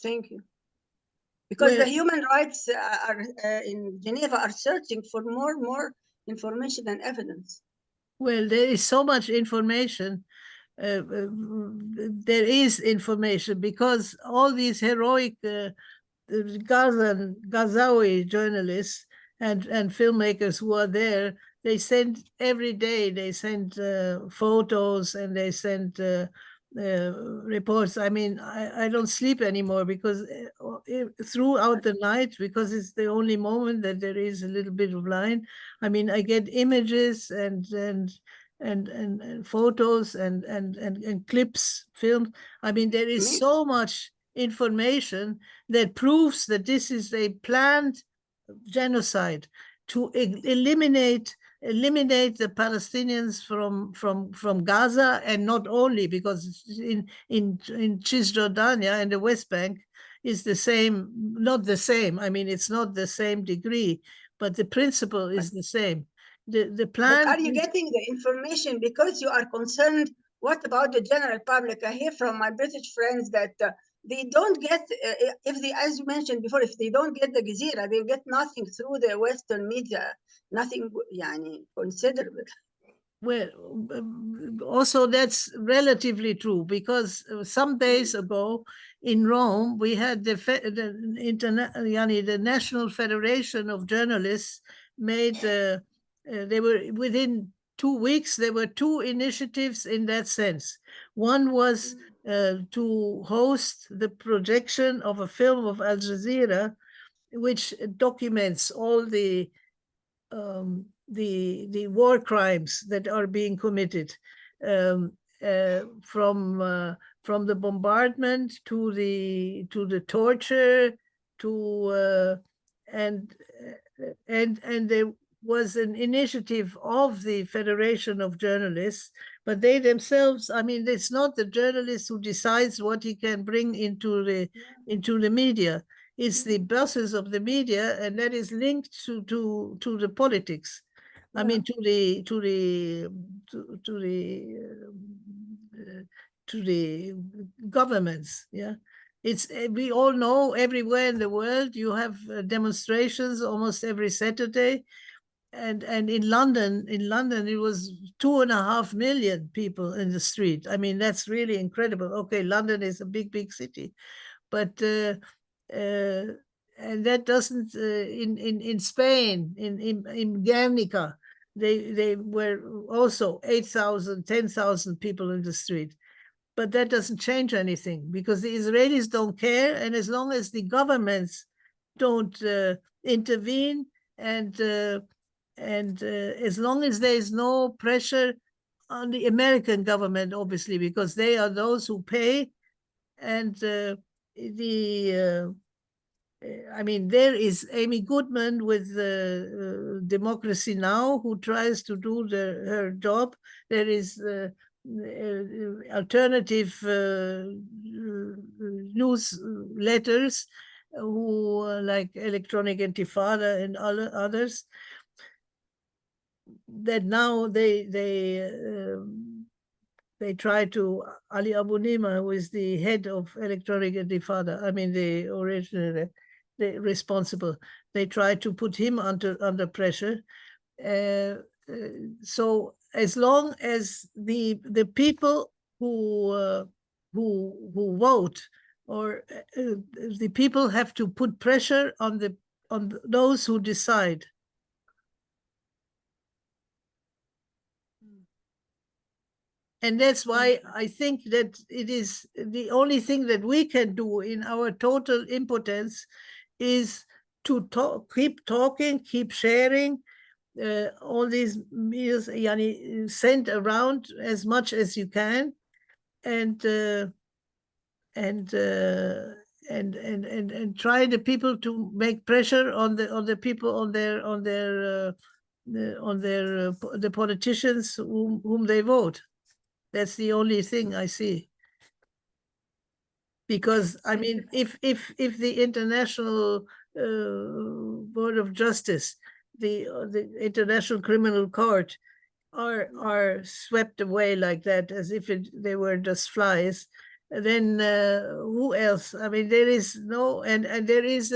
Thank you. Because the human rights are in Geneva are searching for more information and evidence. Well, there is so much information. There is information because all these heroic Gazawi journalists and filmmakers who are there, they send every day, they send photos and they send reports. I mean, I don't sleep anymore because throughout the night, because it's the only moment that there is a little bit of light. I mean, I get images and photos and clips, films. I mean, there is so much information that proves that this is a planned genocide to eliminate the Palestinians from Gaza, and not only because in Cisjordania and the West Bank is the same, not the same. I mean, it's not the same degree, but the principle is the same. The plan. But are you getting the information because you are concerned? What about the general public? I hear from my British friends that they don't get, if they, as you mentioned before, if they don't get the Jazeera, they get nothing through the Western media, nothing considerable. Well, also that's relatively true because some days ago in Rome, we had the National Federation of Journalists made, they were within 2 weeks, there were 2 initiatives in that sense. One was to host the projection of a film of Al Jazeera, which documents all the war crimes that are being committed, from the bombardment to the torture and there was an initiative of the Federation of Journalists, but they themselves, I mean, it's not the journalist who decides what he can bring into the media. It's the bosses of the media, and that is linked to the politics. I mean, to the governments. Yeah, it's, we all know everywhere in the world you have demonstrations almost every Saturday. And in London, it was 2.5 million people in the street. I mean, that's really incredible. Okay, London is a big city, but and that doesn't in Spain, in Guernica, They were also 8,000, 10,000 people in the street. But that doesn't change anything because the Israelis don't care. And as long as the governments don't intervene and as long as there is no pressure on the American government, obviously, because they are those who pay. And I mean, there is Amy Goodman with Democracy Now! Who tries to do her job. There is alternative newsletters who like Electronic Intifada and others that now they try to, Ali Abu Nima, who is the head of Electronic Intifada, I mean the original, the responsible, they try to put him under pressure. So as long as the people who vote, or the people have to put pressure on those who decide. And that's why I think that it is the only thing that we can do in our total impotence is to keep talking, keep sharing all these meals, yani, send around as much as you can, and try the people to make pressure on the people on the politicians whom they vote. That's the only thing I see. Because I mean, if the International Board of Justice, the International Criminal Court, are swept away like that, as if they were just flies, then who else? I mean, there is no, and there is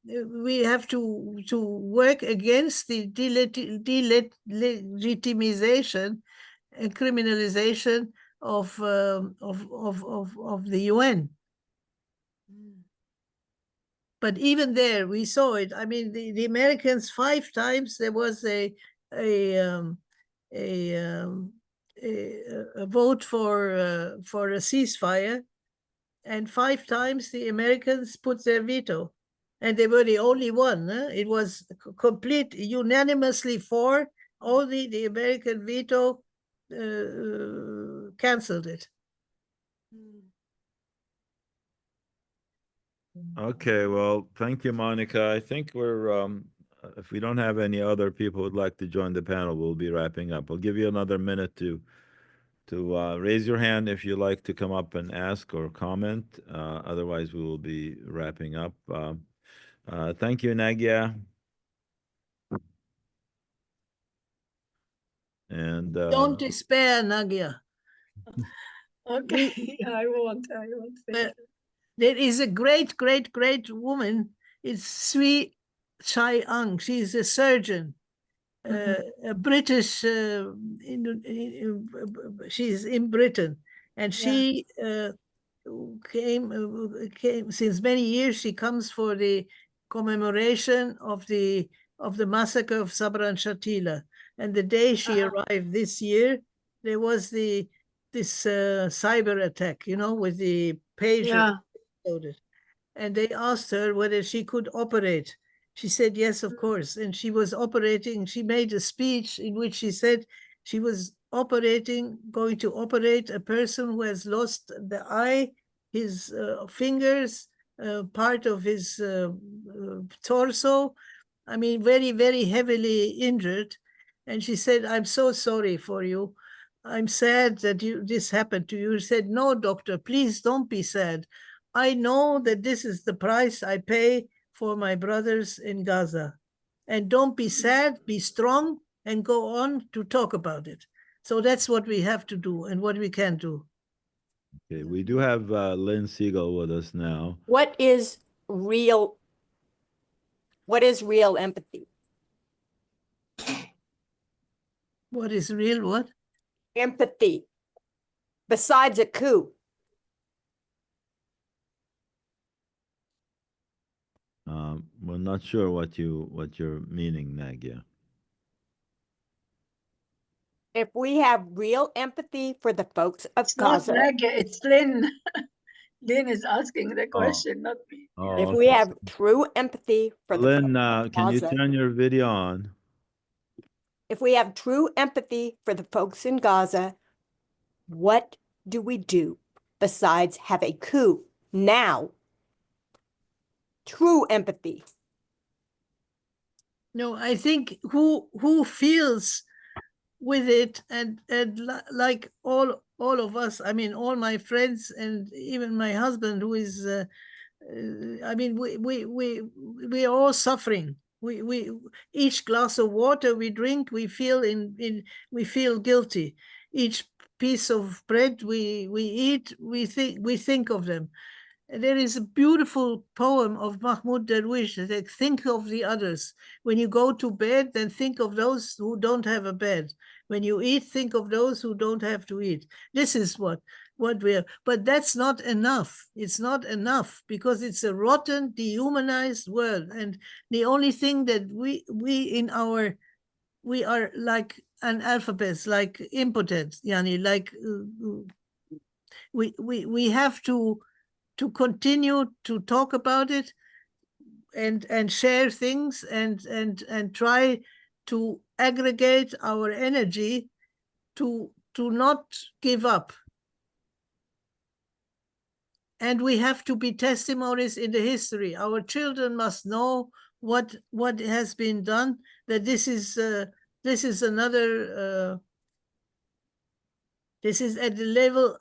we have to work against the delegitimization and criminalization of the UN. But even there, we saw it. I mean, the Americans, 5 times there was a vote for a ceasefire, and 5 times the Americans put their veto, and they were the only one. It was complete unanimously for. Only the American veto canceled it. Okay, well, thank you, Monica. I think we're if we don't have any other people who'd like to join the panel, we'll be wrapping up. I'll give you another minute to raise your hand if you'd like to come up and ask or comment. Otherwise, we will be wrapping up. Thank you, Nagia. And Don't despair, Nagia. Okay, I won't. Thank you. There is a great woman. It's Sui Chai Ang. She's a surgeon, a British. She's in Britain, and she came since many years. She comes for the commemoration of the massacre of Sabra and Shatila. And the day she arrived this year, there was this cyber attack, with the pager loaded. And they asked her whether she could operate. She said, yes, of course. And she was operating. She made a speech in which she said she was going to operate a person who has lost the eye, his fingers, part of his torso. I mean, very, very heavily injured. And she said, I'm so sorry for you. I'm sad that this happened to you. She said, no, doctor, please don't be sad. I know that this is the price I pay for my brothers in Gaza. And don't be sad, be strong, and go on to talk about it. So that's what we have to do and what we can do. Okay, we do have Lynn Siegel with us now. What is real empathy? What is real what? Empathy. Besides a coup. We're not sure what you're meaning, Nagia. If we have real empathy for the folks of It's not Gaza, Nagia, it's Lynn. Lynn is asking the Oh, question, not me. oh, if we okay. have true empathy for the Lynn, folks of can you Gaza, turn your video on? if we have true empathy for the folks in Gaza, what do we do besides have a coup now? True empathy. No, I think who feels with it, and like all of us, I mean, all my friends and even my husband, who is I mean, we are all suffering. We each glass of water we drink, we feel we feel guilty. Each piece of bread we eat, we think of them. There is a beautiful poem of Mahmoud Darwish that think of the others. When you go to bed, then think of those who don't have a bed. When you eat, think of those who don't have to eat. This is what we are. But that's not enough. It's not enough because it's a rotten, dehumanized world. And the only thing that we are like analphabets, like impotent, yani, like we have to continue to talk about it and share things and try to aggregate our energy to not give up. And we have to be testimonies in the history. Our children must know what has been done, that this is another this is at the level.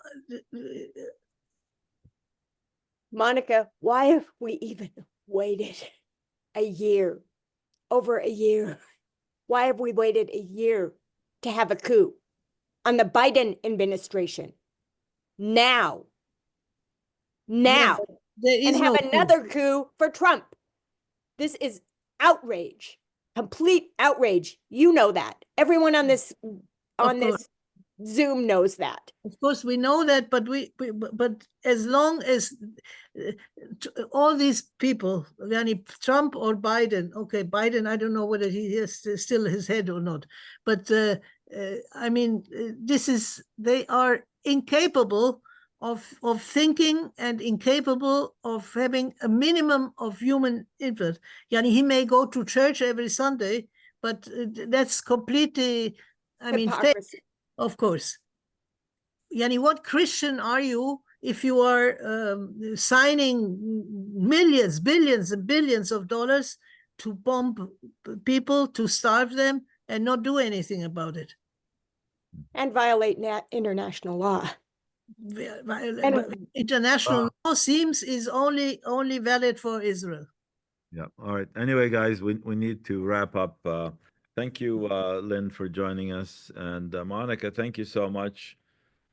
Monica, why have we even waited a year, over a year? Why have we waited a year to have a coup on the Biden administration? Now, Yeah, there and is have no coup. another coup for Trump. This is outrage, complete outrage. You know that. Everyone on this Zoom knows that. Of course, we know that, but but as long as all these people, yani Trump or Biden, okay, Biden, I don't know whether he is still his head or not, but I mean, they are incapable of thinking and incapable of having a minimum of human input. Yani he may go to church every Sunday, but that's completely, I mean, fake, of course. Yani, what Christian are you if you are signing millions, billions and billions of dollars to bomb people, to starve them, and not do anything about it? And violate international law. International law seems is only valid for Israel. Yeah. All right. Anyway, guys, we need to wrap up. Thank you, Lynn, for joining us, and Monica, thank you so much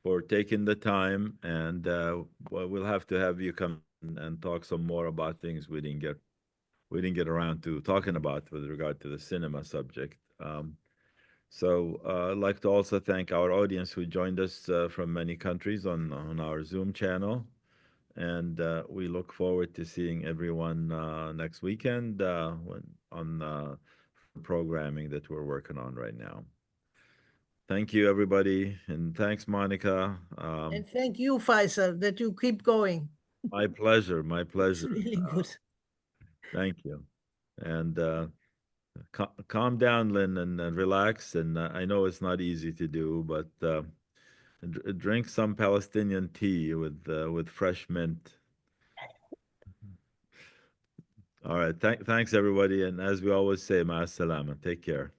for taking the time. And we'll have to have you come and talk some more about things we didn't get around to talking about with regard to the cinema subject. So I'd like to also thank our audience who joined us from many countries on our Zoom channel. And we look forward to seeing everyone next weekend on programming that we're working on right now. Thank you, everybody, and thanks, Monica. And thank you, Faisal, that you keep going. My pleasure. My pleasure. It's really good. Thank you. And calm down, Lynn, and relax. And I know it's not easy to do, but drink some Palestinian tea with fresh mint. All right. Thanks, everybody. And as we always say, ma salama. Take care.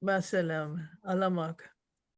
Ma salam. Allah mak.